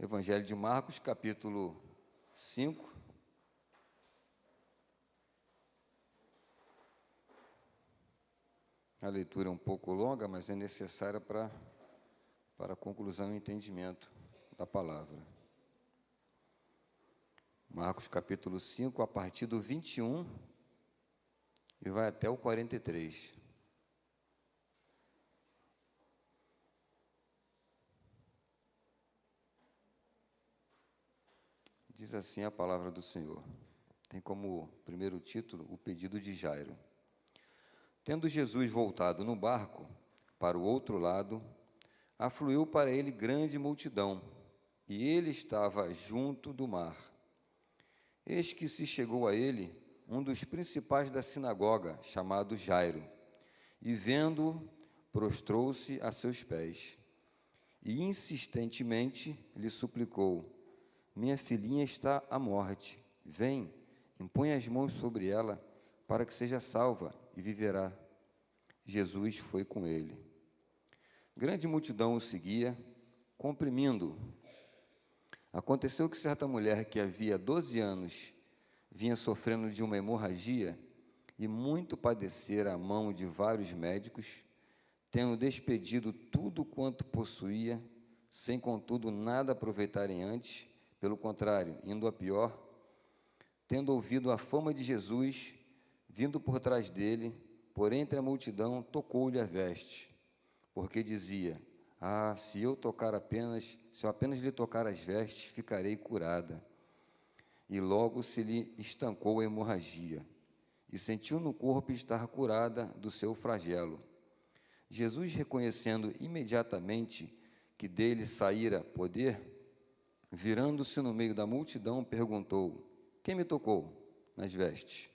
Evangelho de Marcos, capítulo 5. A leitura é um pouco longa, mas é necessária para a conclusão e entendimento da palavra. Marcos, capítulo 5, a partir do 21 e vai até o 43. Diz assim a palavra do Senhor. Tem como primeiro título o pedido de Jairo. Tendo Jesus voltado no barco para o outro lado, afluiu para ele grande multidão, e ele estava junto do mar. Eis que se chegou a ele um dos principais da sinagoga, chamado Jairo, e vendo-o, prostrou-se a seus pés, e insistentemente lhe suplicou: minha filhinha está à morte, vem, impõe as mãos sobre ela, para que seja salva e viverá. Jesus foi com ele. Grande multidão o seguia, comprimindo-o. Aconteceu que certa mulher que havia 12 anos vinha sofrendo de uma hemorragia e muito padecera à mão de vários médicos, tendo despedido tudo quanto possuía, sem contudo nada aproveitarem antes, pelo contrário, indo a pior, tendo ouvido a fama de Jesus, vindo por trás dele, por entre a multidão, tocou-lhe a veste, porque dizia: se eu apenas lhe tocar as vestes, ficarei curada. E logo se lhe estancou a hemorragia, e sentiu no corpo estar curada do seu flagelo. Jesus, reconhecendo imediatamente que dele saíra poder, virando-se no meio da multidão, perguntou: quem me tocou nas vestes?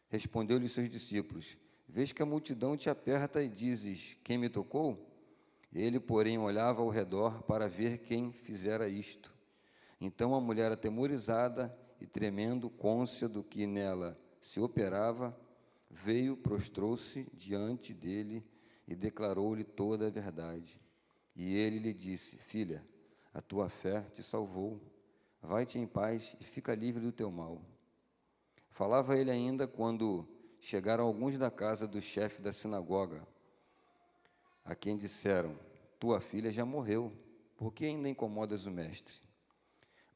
Respondeu-lhe seus discípulos: vês que a multidão te aperta e dizes: quem me tocou? Ele, porém, olhava ao redor para ver quem fizera isto. Então a mulher, atemorizada e tremendo, cônscia do que nela se operava, veio, prostrou-se diante dele e declarou-lhe toda a verdade. E ele lhe disse: filha, a tua fé te salvou. Vai-te em paz e fica livre do teu mal. Falava ele ainda quando chegaram alguns da casa do chefe da sinagoga, a quem disseram: tua filha já morreu, por que ainda incomodas o mestre?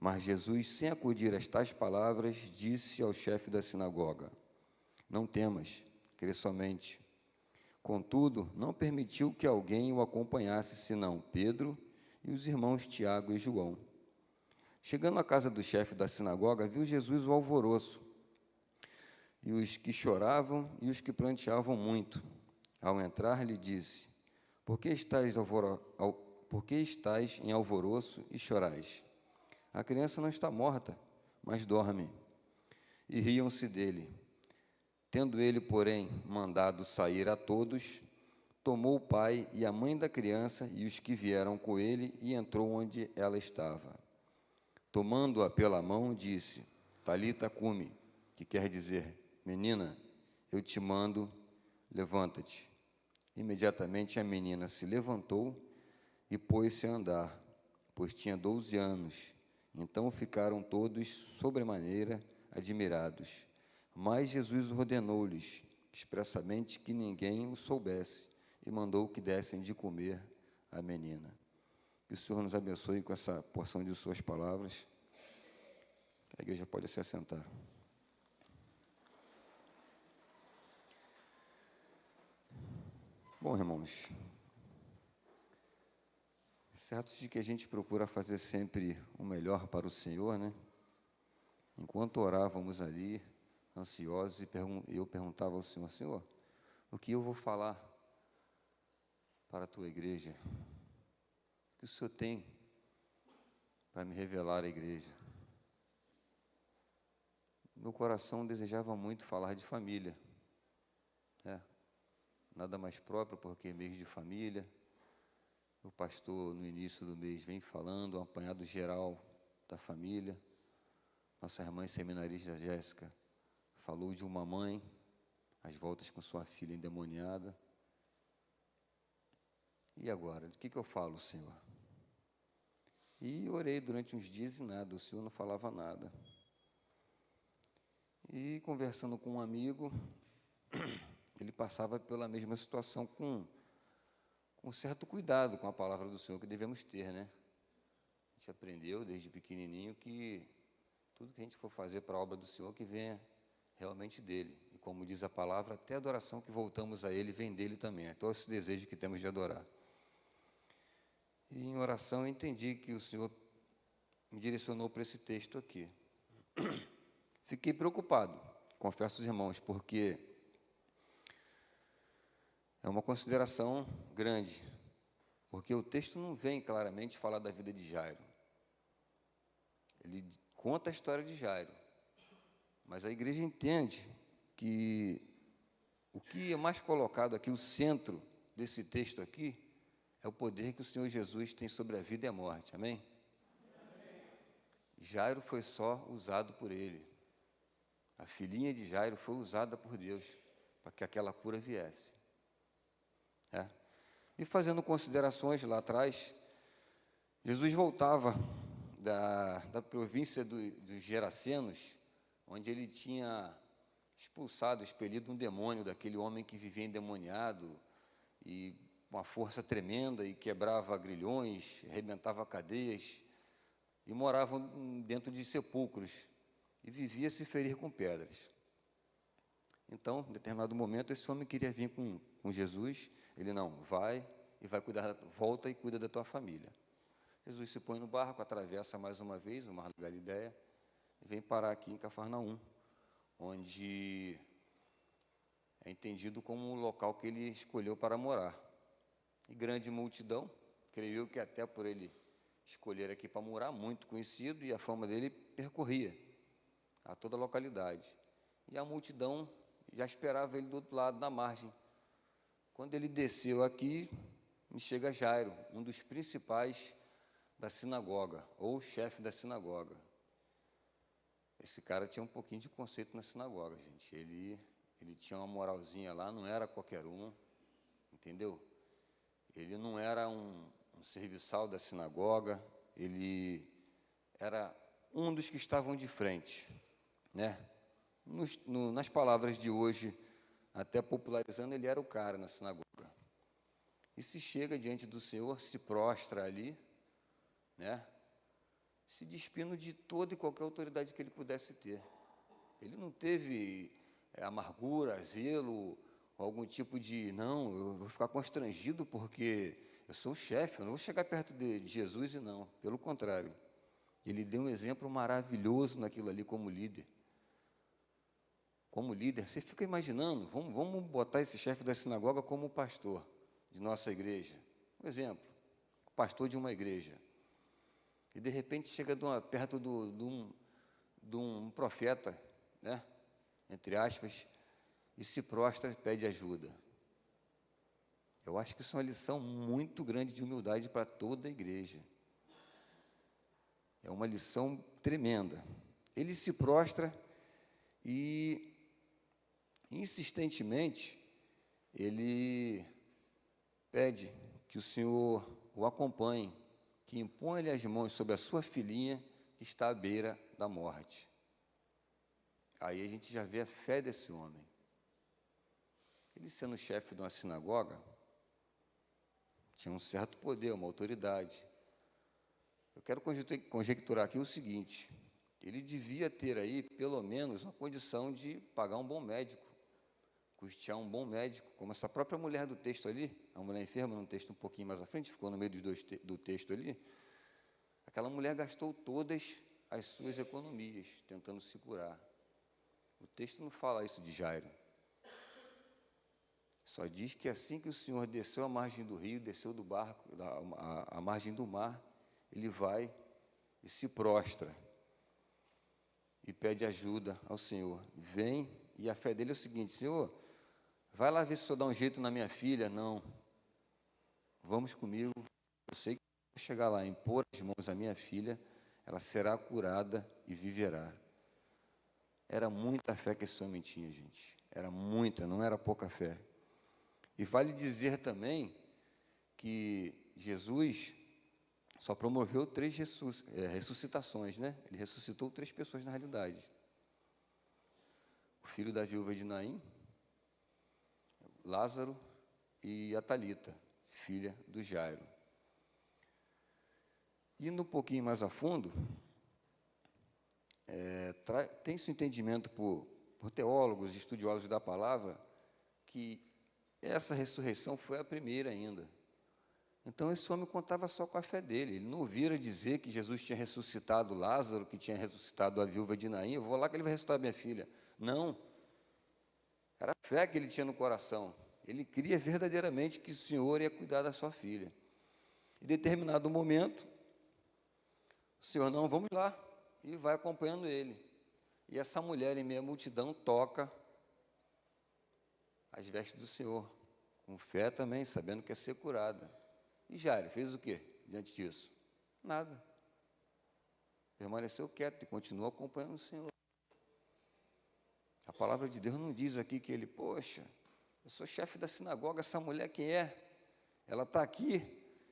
Mas Jesus, sem acudir a tais palavras, disse ao chefe da sinagoga: não temas, crê somente. Contudo, não permitiu que alguém o acompanhasse, senão Pedro e os irmãos Tiago e João. Chegando à casa do chefe da sinagoga, viu Jesus o alvoroço, e os que choravam e os que pranteavam muito. Ao entrar, lhe disse: por que estáis em alvoroço e chorais? A criança não está morta, mas dorme. E riam-se dele. Tendo ele, porém, mandado sair a todos, tomou o pai e a mãe da criança e os que vieram com ele e entrou onde ela estava. Tomando-a pela mão, disse: Talita cumi, que quer dizer: menina, eu te mando, levanta-te. Imediatamente a menina se levantou e pôs-se a andar, pois tinha 12 anos. Então ficaram todos sobremaneira admirados. Mas Jesus ordenou-lhes expressamente que ninguém o soubesse e mandou que dessem de comer à menina. Que o Senhor nos abençoe com essa porção de suas palavras. A igreja pode se assentar. Bom, irmãos, certo de que a gente procura fazer sempre o melhor para o Senhor, né? Enquanto orávamos ali, ansiosos, eu perguntava ao Senhor: Senhor, o que eu vou falar para a tua igreja? O que o Senhor tem para me revelar à igreja? Meu coração desejava muito falar de família, nada mais próprio porque é mês de família. O pastor, no início do mês, vem falando, um apanhado geral da família. Nossa irmã seminarista Jéssica falou de uma mãe, às voltas com sua filha endemoniada. E agora, do que eu falo, Senhor? E orei durante uns dias e nada, o Senhor não falava nada. E conversando com um amigo, ele passava pela mesma situação com certo cuidado com a palavra do Senhor que devemos ter, né? A gente aprendeu desde pequenininho que tudo que a gente for fazer para a obra do Senhor, que venha realmente dele. E como diz a palavra, até a adoração que voltamos a ele vem dele também. Então, esse desejo que temos de adorar. E em oração eu entendi que o Senhor me direcionou para esse texto aqui. Fiquei preocupado, confesso aos irmãos, porque é uma consideração grande, porque o texto não vem claramente falar da vida de Jairo. Ele conta a história de Jairo, mas a igreja entende que o que é mais colocado aqui, o centro desse texto aqui, é o poder que o Senhor Jesus tem sobre a vida e a morte, amém? Jairo foi só usado por ele. A filhinha de Jairo foi usada por Deus para que aquela cura viesse. E fazendo considerações lá atrás, Jesus voltava da província dos Gerasenos, onde ele tinha expulsado, expelido um demônio daquele homem que vivia endemoniado, e uma força tremenda, e quebrava grilhões, arrebentava cadeias, e morava dentro de sepulcros, e vivia se ferir com pedras. Então, em determinado momento, esse homem queria vir com Jesus. Ele não, vai e vai cuidar, volta e cuida da tua família. Jesus se põe no barco, atravessa mais uma vez o mar da Galileia e vem parar aqui em Cafarnaum, onde é entendido como o local que ele escolheu para morar. E grande multidão, creio eu que até por ele escolher aqui para morar, muito conhecido, e a fama dele percorria a toda a localidade. E a multidão já esperava ele do outro lado, na margem. Quando ele desceu aqui, me chega Jairo, um dos principais da sinagoga, ou chefe da sinagoga. Esse cara tinha um pouquinho de conceito na sinagoga, gente. Ele tinha uma moralzinha lá, não era qualquer um, entendeu? Ele não era um serviçal da sinagoga, ele era um dos que estavam de frente, né? Nas palavras de hoje, até popularizando, ele era o cara na sinagoga. E se chega diante do Senhor, se prostra ali, né? Se despindo de toda e qualquer autoridade que ele pudesse ter. Ele não teve amargura, zelo, algum tipo de, não, eu vou ficar constrangido porque eu sou o chefe, eu não vou chegar perto de Jesus e não. Pelo contrário, ele deu um exemplo maravilhoso naquilo ali como líder. Como líder, você fica imaginando, vamos botar esse chefe da sinagoga como pastor de nossa igreja. Um exemplo, pastor de uma igreja. E de repente chega perto de um profeta, né, entre aspas, e se prostra e pede ajuda. Eu acho que isso é uma lição muito grande de humildade para toda a igreja. É uma lição tremenda. Ele se prostra e insistentemente, ele pede que o Senhor o acompanhe, que imponha-lhe as mãos sobre a sua filhinha, que está à beira da morte. Aí a gente já vê a fé desse homem. Ele, sendo chefe de uma sinagoga, tinha um certo poder, uma autoridade. Eu quero conjecturar aqui o seguinte: ele devia ter aí, pelo menos, uma condição de pagar um bom médico, custear um bom médico, como essa própria mulher do texto ali, a mulher enferma, num texto um pouquinho mais à frente, ficou no meio do texto ali. Aquela mulher gastou todas as suas economias, tentando se curar. O texto não fala isso de Jairo. Só diz que assim que o Senhor desceu à margem do rio, desceu do barco, à margem do mar, ele vai e se prostra e pede ajuda ao Senhor. Vem, e a fé dele é o seguinte: Senhor, vai lá ver se o Senhor dá um jeito na minha filha. Não, vamos comigo, eu sei que vou chegar lá, impor as mãos à minha filha, ela será curada e viverá. Era muita fé que esse homem tinha, gente, era muita, não era pouca fé. E vale dizer também que Jesus Só promoveu 3 ressuscitações, né? Ele ressuscitou 3 pessoas na realidade. O filho da viúva de Naim, Lázaro e a Talita, filha do Jairo. Indo um pouquinho mais a fundo, tem-se um entendimento por teólogos, estudiosos da palavra, que essa ressurreição foi a primeira ainda. Então, esse homem contava só com a fé dele. Ele não ouvira dizer que Jesus tinha ressuscitado Lázaro, que tinha ressuscitado a viúva de Naim. Eu vou lá que ele vai ressuscitar minha filha. Não. Era a fé que ele tinha no coração. Ele cria verdadeiramente que o Senhor ia cuidar da sua filha. Em determinado momento, o Senhor, não, vamos lá. E vai acompanhando ele. E essa mulher, em meio à multidão, toca as vestes do Senhor. Com fé também, sabendo que ia ser curada. E Jairo fez o quê diante disso? Nada. Permaneceu quieto e continuou acompanhando o Senhor. A palavra de Deus não diz aqui que ele, poxa, eu sou chefe da sinagoga, essa mulher quem é? Ela está aqui,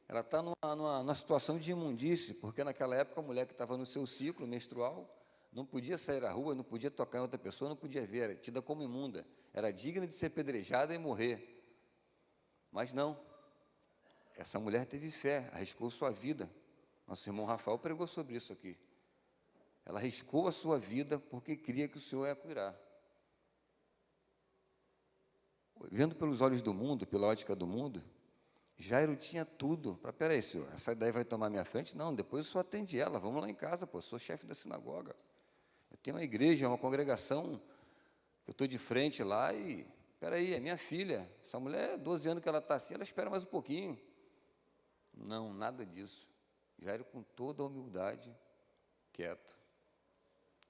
ela está numa situação de imundície, porque naquela época a mulher que estava no seu ciclo menstrual não podia sair à rua, não podia tocar em outra pessoa, não podia ver, era tida como imunda, era digna de ser apedrejada e morrer. Mas não. Essa mulher teve fé, arriscou sua vida. Nosso irmão Rafael pregou sobre isso aqui. Ela arriscou a sua vida porque cria que o Senhor ia curar. Vendo pelos olhos do mundo, pela ótica do mundo, Jairo tinha tudo. Peraí, senhor, essa daí vai tomar minha frente? Não, depois eu só atende ela. Vamos lá em casa, pô, eu sou chefe da sinagoga. Eu tenho uma igreja, uma congregação, que eu estou de frente lá e... Peraí, é minha filha. Essa mulher, 12 anos que ela está assim, ela espera mais um pouquinho. Não, nada disso. Jairo, com toda a humildade, quieto,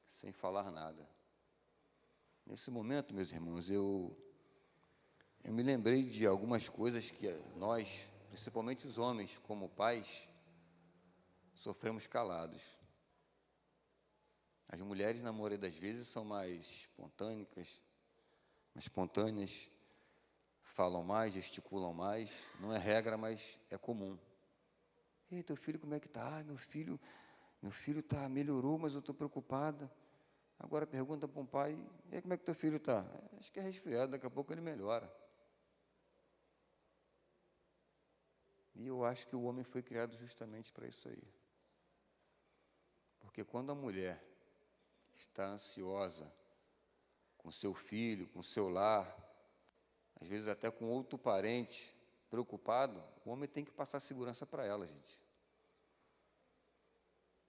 sem falar nada. Nesse momento, meus irmãos, eu me lembrei de algumas coisas que nós, principalmente os homens, como pais, sofremos calados. As mulheres, na maioria das vezes, são mais espontâneas, falam mais, gesticulam mais. Não é regra, mas é comum. Ei, teu filho como é que está? Ah, meu filho tá, melhorou, mas eu estou preocupada. Agora pergunta para um pai, e aí, como é que teu filho está? Acho que é resfriado, daqui a pouco ele melhora. E eu acho que o homem foi criado justamente para isso aí. Porque quando a mulher está ansiosa com seu filho, com seu lar, às vezes até com outro parente preocupado, o homem tem que passar segurança para ela, gente.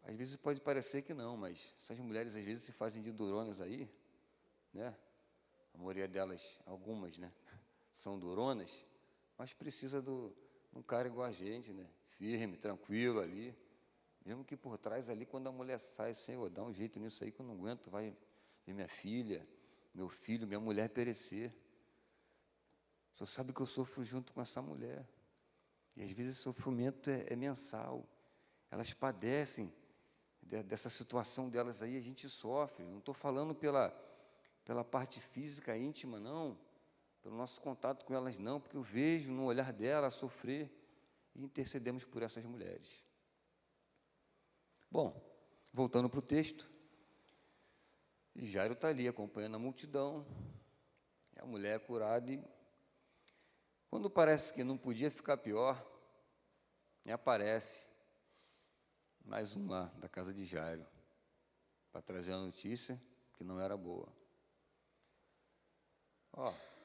Às vezes pode parecer que não, mas essas mulheres às vezes se fazem de duronas aí, né? A maioria delas, algumas, né? São duronas, mas precisa de um cara igual a gente, né? Firme, tranquilo ali. Mesmo que por trás ali, quando a mulher sai, Senhor, dá um jeito nisso aí que eu não aguento, vai ver minha filha, meu filho, minha mulher perecer. O Senhor sabe que eu sofro junto com essa mulher. E às vezes esse sofrimento é mensal. Elas padecem dessa situação delas aí, a gente sofre. Não estou falando pela parte física íntima, não. Pelo nosso contato com elas, não. Porque eu vejo no olhar delas sofrer e intercedemos por essas mulheres. Bom, voltando para o texto. E Jairo está ali acompanhando a multidão. A mulher é curada e quando parece que não podia ficar pior, aparece mais um lá da casa de Jairo, para trazer a notícia que não era boa.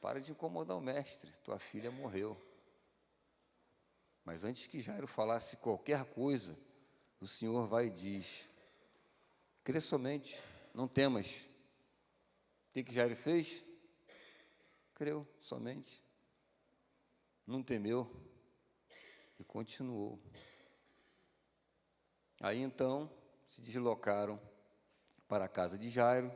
Para de incomodar o mestre, tua filha morreu. Mas antes que Jairo falasse qualquer coisa, o Senhor vai e diz, crê somente, não temas. O que Jairo fez? Creu somente. Não temeu e continuou. Aí então se deslocaram para a casa de Jairo.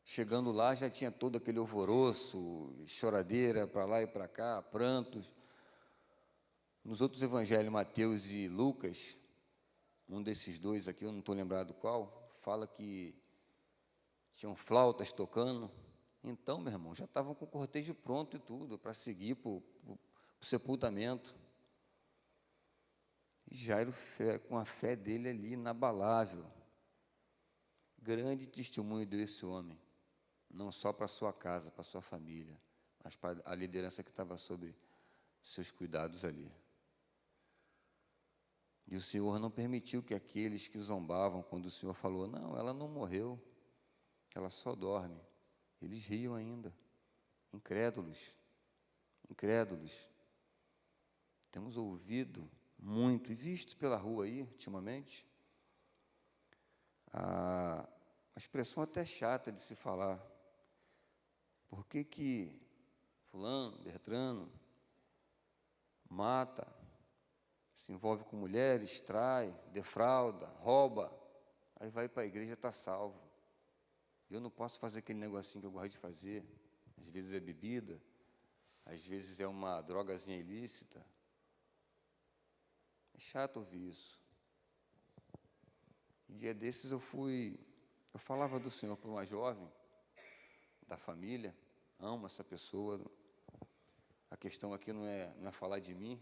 Chegando lá já tinha todo aquele alvoroço, choradeira para lá e para cá, prantos. Nos outros evangelhos, Mateus e Lucas, um desses dois aqui, eu não estou lembrado qual, fala que tinham flautas tocando. Então, meu irmão, já estavam com o cortejo pronto e tudo, para seguir para o sepultamento. E Jairo, com a fé dele ali inabalável, grande testemunho deu esse homem, não só para sua casa, para sua família, mas para a liderança que estava sobre seus cuidados ali. E o Senhor não permitiu que aqueles que zombavam, quando o Senhor falou, não, ela não morreu, ela só dorme, eles riam ainda, incrédulos, incrédulos. Temos ouvido muito e visto pela rua aí, ultimamente, a expressão até chata de se falar. Por que fulano, Bertrano, mata, se envolve com mulheres, trai, defrauda, rouba, aí vai para a igreja e está salvo. Eu não posso fazer aquele negocinho que eu gosto de fazer, às vezes é bebida, às vezes é uma drogazinha ilícita. É chato ouvir isso. Um dia desses eu falava do Senhor para uma jovem da família, amo essa pessoa. A questão aqui não é falar de mim,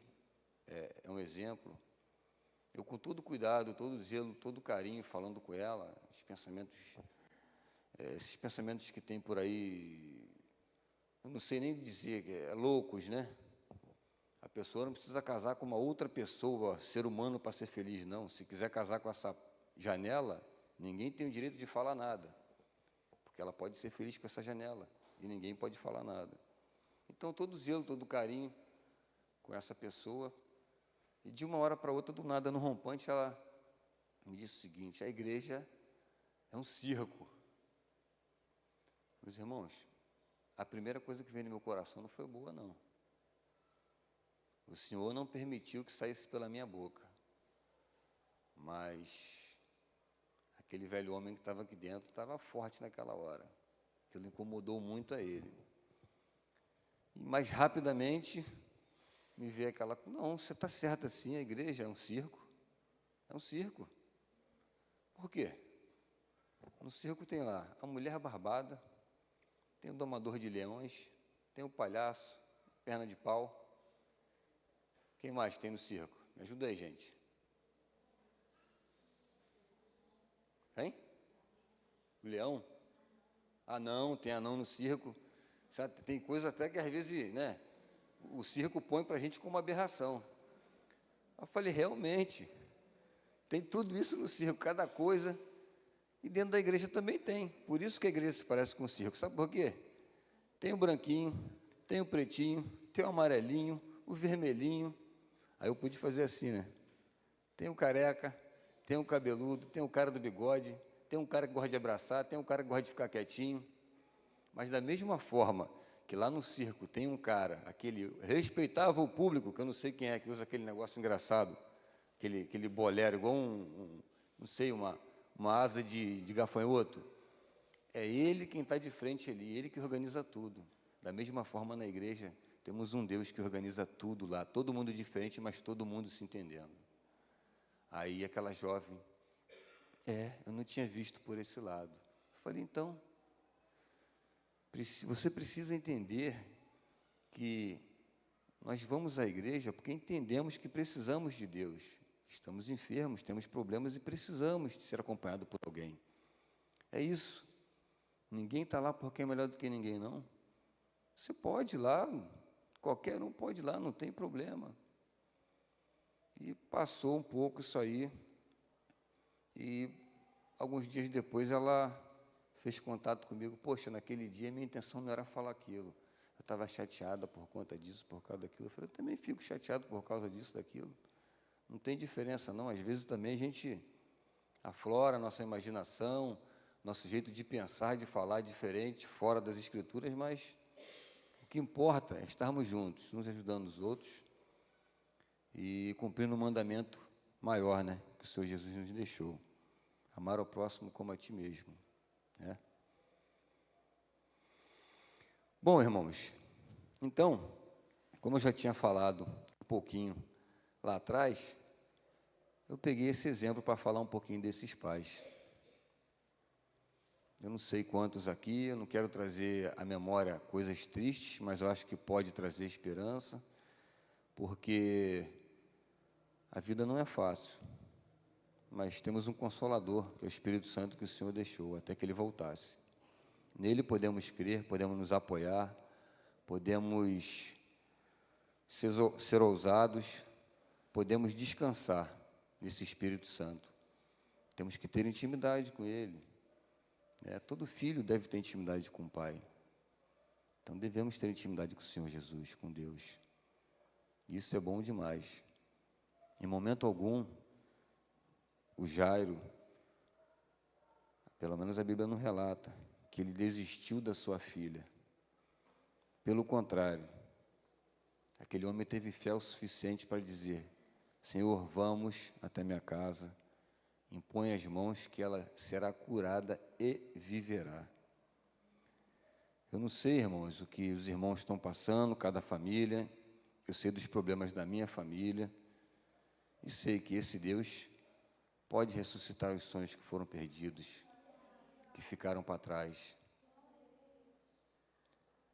é um exemplo. Eu, com todo cuidado, todo zelo, todo carinho, falando com ela, esses pensamentos que tem por aí, eu não sei nem dizer, loucos, né? A pessoa não precisa casar com uma outra pessoa, ser humano, para ser feliz, não. Se quiser casar com essa janela, ninguém tem o direito de falar nada, porque ela pode ser feliz com essa janela, e ninguém pode falar nada. Então, todo zelo, todo carinho com essa pessoa, e de uma hora para outra, do nada, no rompante, ela me disse o seguinte, a igreja é um circo. Meus irmãos, a primeira coisa que veio no meu coração não foi boa, não. O Senhor não permitiu que saísse pela minha boca, mas aquele velho homem que estava aqui dentro estava forte naquela hora. Aquilo incomodou muito a ele. E mais rapidamente me veio aquela, não, você está certo assim, a igreja é um circo. É um circo. Por quê? No circo tem lá a mulher barbada, tem o domador de leões, tem o palhaço, perna de pau. Quem mais tem no circo? Me ajuda aí, gente. Hein? O leão? Anão, tem anão no circo. Sabe, tem coisa até que às vezes, né, o circo põe para a gente como uma aberração. Eu falei, realmente, tem tudo isso no circo, cada coisa, e dentro da igreja também tem. Por isso que a igreja se parece com o circo. Sabe por quê? Tem o branquinho, tem o pretinho, tem o amarelinho, o vermelhinho. Aí eu pude fazer assim, né? Tem o careca, tem o cabeludo, tem o cara do bigode, tem um cara que gosta de abraçar, tem um cara que gosta de ficar quietinho. Mas da mesma forma que lá no circo tem um cara, aquele respeitava o público, que eu não sei quem é que usa aquele negócio engraçado, aquele bolero, igual não sei, uma asa de gafanhoto. É ele quem está de frente ali, ele que organiza tudo. Da mesma forma na igreja, temos um Deus que organiza tudo lá, todo mundo diferente, mas todo mundo se entendendo. Aí aquela jovem, eu não tinha visto por esse lado. Eu falei, então, você precisa entender que nós vamos à igreja porque entendemos que precisamos de Deus. Estamos enfermos, temos problemas e precisamos de ser acompanhado por alguém. É isso. Ninguém está lá porque é melhor do que ninguém, não. Você pode ir lá, qualquer um pode ir lá, não tem problema. E passou um pouco isso aí, e alguns dias depois ela fez contato comigo. Poxa, naquele dia minha intenção não era falar aquilo. Eu estava chateada por conta disso, por causa daquilo. Eu falei, eu também fico chateado por causa disso, daquilo. Não tem diferença, não. Às vezes também a gente aflora a nossa imaginação, nosso jeito de pensar, de falar diferente, fora das Escrituras, mas o que importa é estarmos juntos, nos ajudando os outros e cumprindo o mandamento maior, né, que o Senhor Jesus nos deixou. Amar ao próximo como a ti mesmo. Né? Bom, irmãos, então, como eu já tinha falado um pouquinho lá atrás, eu peguei esse exemplo para falar um pouquinho desses pais. Eu não sei quantos aqui, eu não quero trazer à memória coisas tristes, mas eu acho que pode trazer esperança, porque A vida não é fácil, mas temos um Consolador, que é o Espírito Santo que o Senhor deixou até que Ele voltasse. Nele podemos crer, podemos nos apoiar, podemos ser ousados, podemos descansar nesse Espírito Santo. Temos que ter intimidade com Ele. Todo filho deve ter intimidade com o Pai. Então devemos ter intimidade com o Senhor Jesus, com Deus. Isso é bom demais. Em momento algum, o Jairo, pelo menos a Bíblia não relata, que ele desistiu da sua filha. Pelo contrário, aquele homem teve fé o suficiente para dizer: Senhor, vamos até minha casa, impõe as mãos que ela será curada e viverá. Eu não sei, irmãos, o que os irmãos estão passando, cada família, eu sei dos problemas da minha família, e sei que esse Deus pode ressuscitar os sonhos que foram perdidos, que ficaram para trás.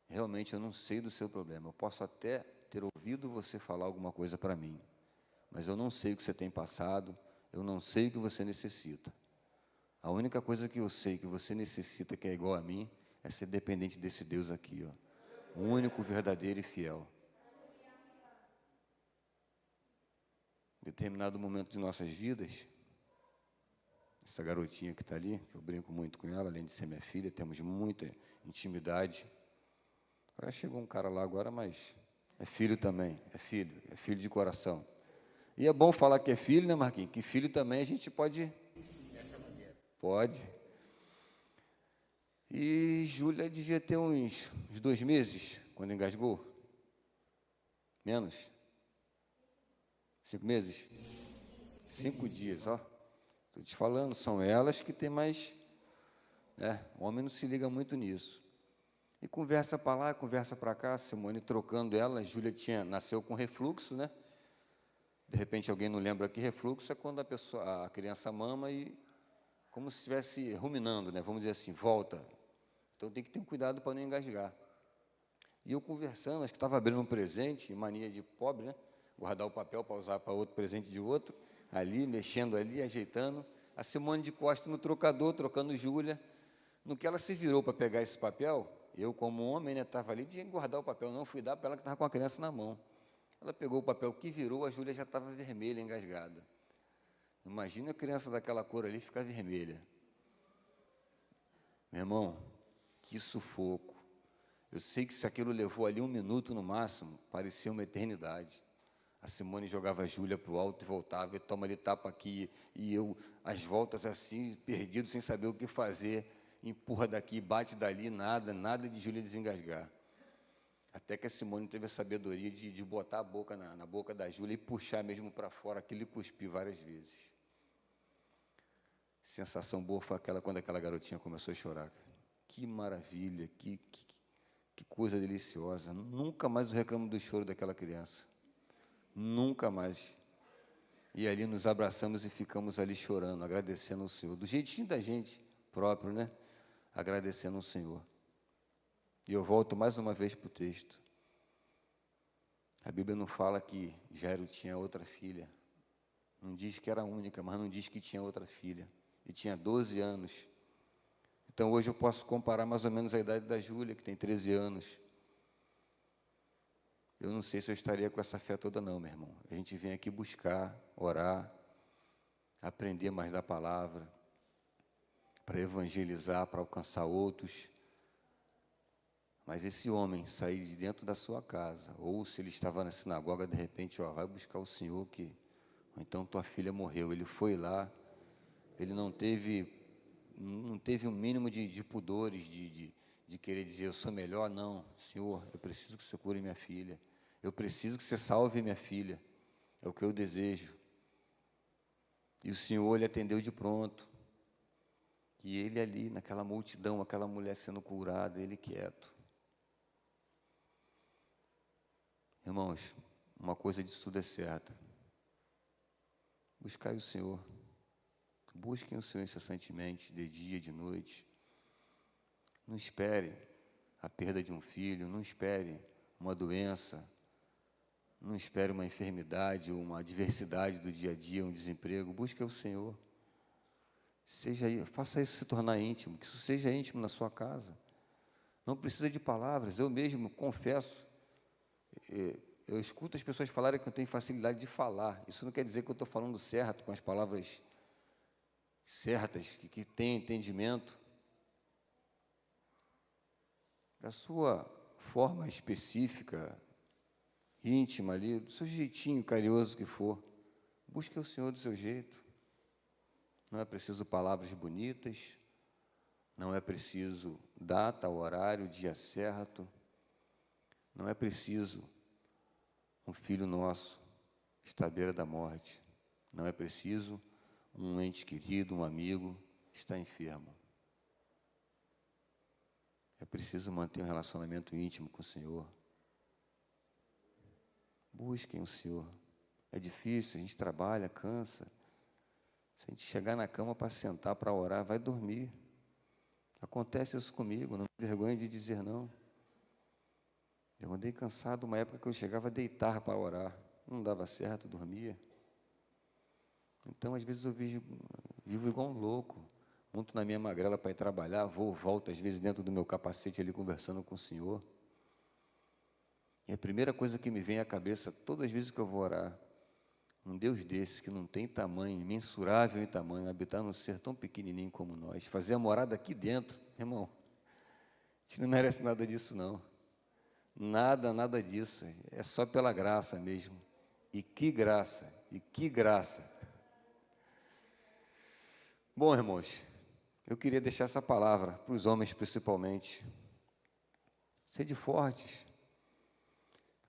Realmente eu não sei do seu problema, eu posso até ter ouvido você falar alguma coisa para mim, mas eu não sei o que você tem passado, eu não sei o que você necessita. A única coisa que eu sei que você necessita, que é igual a mim, é ser dependente desse Deus aqui, ó, o único, verdadeiro e fiel. Em determinado momento de nossas vidas, essa garotinha que está ali, que eu brinco muito com ela, além de ser minha filha, temos muita intimidade. Agora chegou um cara lá agora, mas é filho também, é filho de coração. E é bom falar que é filho, né, Marquinhos? Que filho também a gente pode. Pode. E Júlia devia ter uns 2 meses, quando engasgou. Menos? 5 meses? 5 dias, ó. Estou te falando, são elas que têm mais. O homem não se liga muito nisso. E conversa para lá, conversa para cá, Simone trocando ela. Júlia nasceu com refluxo, né? De repente alguém não lembra que refluxo é quando a criança mama e como se estivesse ruminando, né? Vamos dizer assim, volta. Então tem que ter um cuidado para não engasgar. E eu conversando, acho que estava abrindo um presente, mania de pobre, né? Guardar o papel para usar para outro presente de outro, ali, mexendo ali, ajeitando. A Simone de costa no trocador, trocando Júlia. No que ela se virou para pegar esse papel, eu, como homem, né, estava ali, tinha que guardar o papel, não, fui dar para ela que estava com a criança na mão. Ela pegou o papel que virou, a Júlia já estava vermelha, engasgada. Imagina a criança daquela cor ali ficar vermelha. Meu irmão, que sufoco. Eu sei que se aquilo levou ali 1 minuto no máximo, parecia uma eternidade. A Simone jogava a Júlia para o alto e voltava, e toma ali tapa aqui, e eu, às voltas assim, perdido, sem saber o que fazer, empurra daqui, bate dali, nada de Júlia desengasgar. Até que a Simone teve a sabedoria de botar a boca na boca da Júlia e puxar mesmo para fora aquilo e cuspir várias vezes. Sensação boa foi aquela quando aquela garotinha começou a chorar. Que maravilha, que coisa deliciosa. Nunca mais eu reclamo do choro daquela criança. Nunca mais. E ali nos abraçamos e ficamos ali chorando, agradecendo ao Senhor. Do jeitinho da gente próprio, né? Agradecendo ao Senhor. E eu volto mais uma vez para o texto. A Bíblia não fala que Jairo tinha outra filha. Não diz que era única, mas não diz que tinha outra filha. E tinha 12 anos. Então, hoje eu posso comparar mais ou menos a idade da Júlia, que tem 13 anos. Eu não sei se eu estaria com essa fé toda não, meu irmão. A gente vem aqui buscar, orar, aprender mais da palavra, para evangelizar, para alcançar outros. Mas esse homem sair de dentro da sua casa, ou se ele estava na sinagoga, de repente, vai buscar o Senhor, ou então tua filha morreu. Ele foi lá, ele não teve um mínimo de pudores, de querer dizer, eu sou melhor. Não, Senhor, eu preciso que você cure minha filha. Eu preciso que você salve minha filha. É o que eu desejo. E o Senhor, Ele atendeu de pronto. E ele ali, naquela multidão, aquela mulher sendo curada, ele quieto. Irmãos, uma coisa disso tudo é certa. Buscai o Senhor. Busquem o Senhor incessantemente, de dia, de noite. Não espere a perda de um filho, não espere uma doença, Não espere uma enfermidade, uma adversidade do dia a dia, um desemprego. Busque o Senhor. Faça isso se tornar íntimo, que isso seja íntimo na sua casa. Não precisa de palavras. Eu mesmo confesso, eu escuto as pessoas falarem que eu tenho facilidade de falar. Isso não quer dizer que eu estou falando certo, com as palavras certas, que tem entendimento. Da sua forma específica, íntima ali, do seu jeitinho carinhoso que for, busque o Senhor do seu jeito. Não é preciso palavras bonitas, não é preciso data, horário, dia certo, não é preciso um filho nosso estar à beira da morte, não é preciso um ente querido, um amigo estar enfermo. É preciso manter um relacionamento íntimo com o Senhor. Busquem o Senhor. É difícil, a gente trabalha, cansa. Se a gente chegar na cama para sentar, para orar, vai dormir. Acontece isso comigo, não me vergonho de dizer não. Eu andei cansado uma época que eu chegava a deitar para orar. Não dava certo, dormia. Então, às vezes, eu vivo igual um louco. Monto na minha magrela para ir trabalhar, volto, às vezes, dentro do meu capacete ali, conversando com o Senhor. E a primeira coisa que me vem à cabeça, todas as vezes que eu vou orar, um Deus desse, que não tem tamanho, imensurável em tamanho, habitar num ser tão pequenininho como nós, fazer a morada aqui dentro, irmão, a gente não merece nada disso, não. Nada, nada disso. É só pela graça mesmo. E que graça, e que graça. Bom, irmãos, eu queria deixar essa palavra para os homens principalmente. Sede fortes.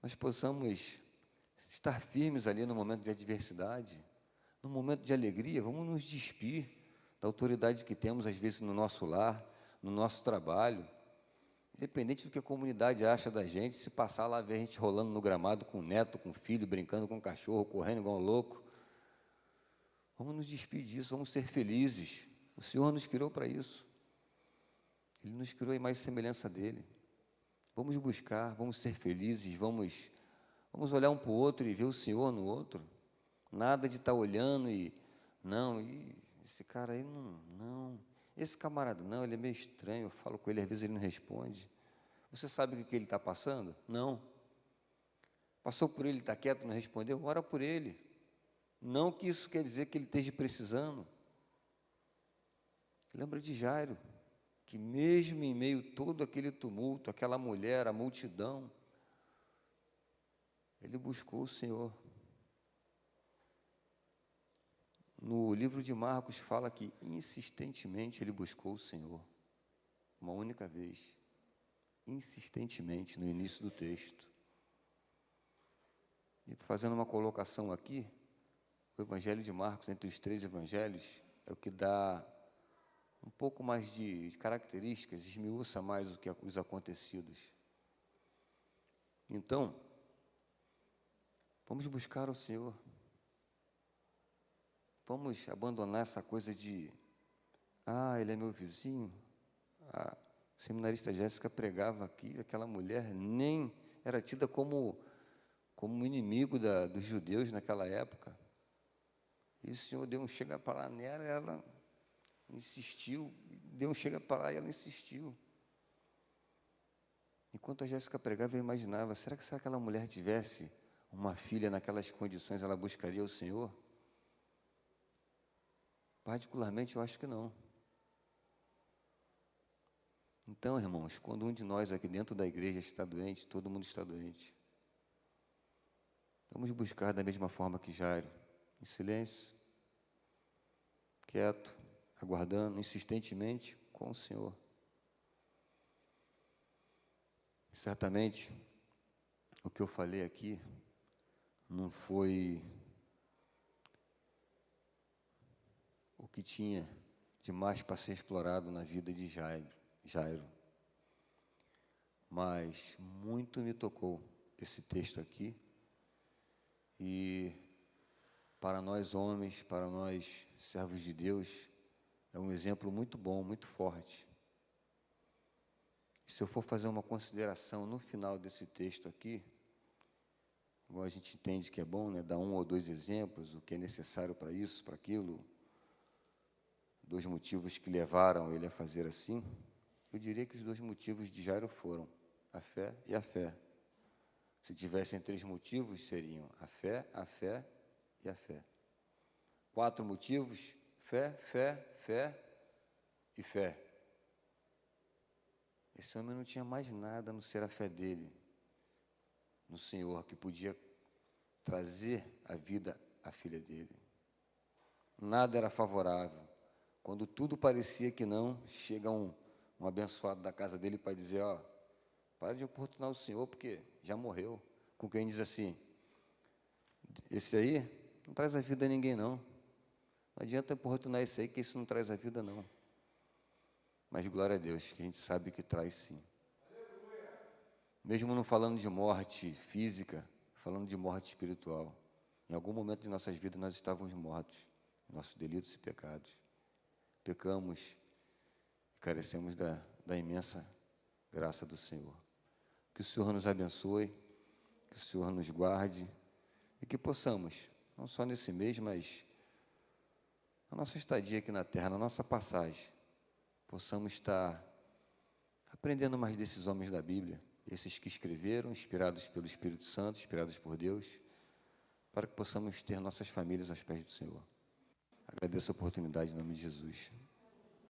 Nós possamos estar firmes ali no momento de adversidade, no momento de alegria, vamos nos despir da autoridade que temos às vezes no nosso lar, no nosso trabalho, independente do que a comunidade acha da gente, se passar lá, ver a gente rolando no gramado com o neto, com o filho, brincando com o cachorro, correndo igual um louco, vamos nos despir disso, vamos ser felizes. O Senhor nos criou para isso. Ele nos criou em mais semelhança dele. Vamos buscar, vamos ser felizes, vamos olhar um para o outro e ver o Senhor no outro. Nada de estar olhando esse cara aí não. Esse camarada não, ele é meio estranho, eu falo com ele, às vezes ele não responde. Você sabe o que ele está passando? Não. Passou por ele, está quieto, não respondeu? Ora por ele. Não que isso quer dizer que ele esteja precisando. Lembra de Jairo, que mesmo em meio a todo aquele tumulto, aquela mulher, a multidão, ele buscou o Senhor. No livro de Marcos fala que insistentemente ele buscou o Senhor, uma única vez, insistentemente no início do texto. E fazendo uma colocação aqui, o Evangelho de Marcos, entre os 3 evangelhos, é o que dá um pouco mais de características, esmiuça mais os acontecidos. Então, vamos buscar o Senhor. Vamos abandonar essa coisa de, ele é meu vizinho. A seminarista Jéssica pregava aqui, aquela mulher nem era tida como inimigo dos judeus naquela época. E o Senhor deu um chega para lá nela, ela insistiu, deu um chega para lá e ela insistiu. Enquanto a Jéssica pregava, eu imaginava, será que se aquela mulher tivesse uma filha naquelas condições, ela buscaria o Senhor? Particularmente, eu acho que não. Então, irmãos, quando um de nós aqui dentro da igreja está doente, todo mundo está doente. Vamos buscar da mesma forma que Jairo, em silêncio, quieto, aguardando insistentemente com o Senhor. Certamente, o que eu falei aqui não foi o que tinha de mais para ser explorado na vida de Jairo. Mas muito me tocou esse texto aqui. E para nós homens, para nós servos de Deus, é um exemplo muito bom, muito forte. E se eu for fazer uma consideração no final desse texto aqui, igual a gente entende que é bom, né? Dar um ou dois exemplos, o que é necessário para isso, para aquilo, dois motivos que levaram ele a fazer assim. Eu diria que os dois motivos de Jairo foram a fé e a fé. Se tivessem três motivos, seriam a fé e a fé. Quatro motivos: fé, fé, fé e fé. Esse homem não tinha mais nada a não ser a fé dele no Senhor, que podia trazer a vida à filha dele. Nada era favorável. Quando tudo parecia que não, chega um abençoado da casa dele para dizer: ó, para de importunar o Senhor, porque já morreu. Com quem diz assim: esse aí não traz a vida a ninguém, não. Não adianta importunar esse aí, que isso não traz a vida, não. Mas glória a Deus, que a gente sabe que traz sim. Mesmo não falando de morte física, falando de morte espiritual. Em algum momento de nossas vidas nós estávamos mortos, nossos delitos e pecados. Pecamos e carecemos da imensa graça do Senhor. Que o Senhor nos abençoe, que o Senhor nos guarde e que possamos, não só nesse mês, mas na nossa estadia aqui na terra, na nossa passagem, possamos estar aprendendo mais desses homens da Bíblia, esses que escreveram, inspirados pelo Espírito Santo, inspirados por Deus, para que possamos ter nossas famílias aos pés do Senhor. Agradeço a oportunidade em nome de Jesus.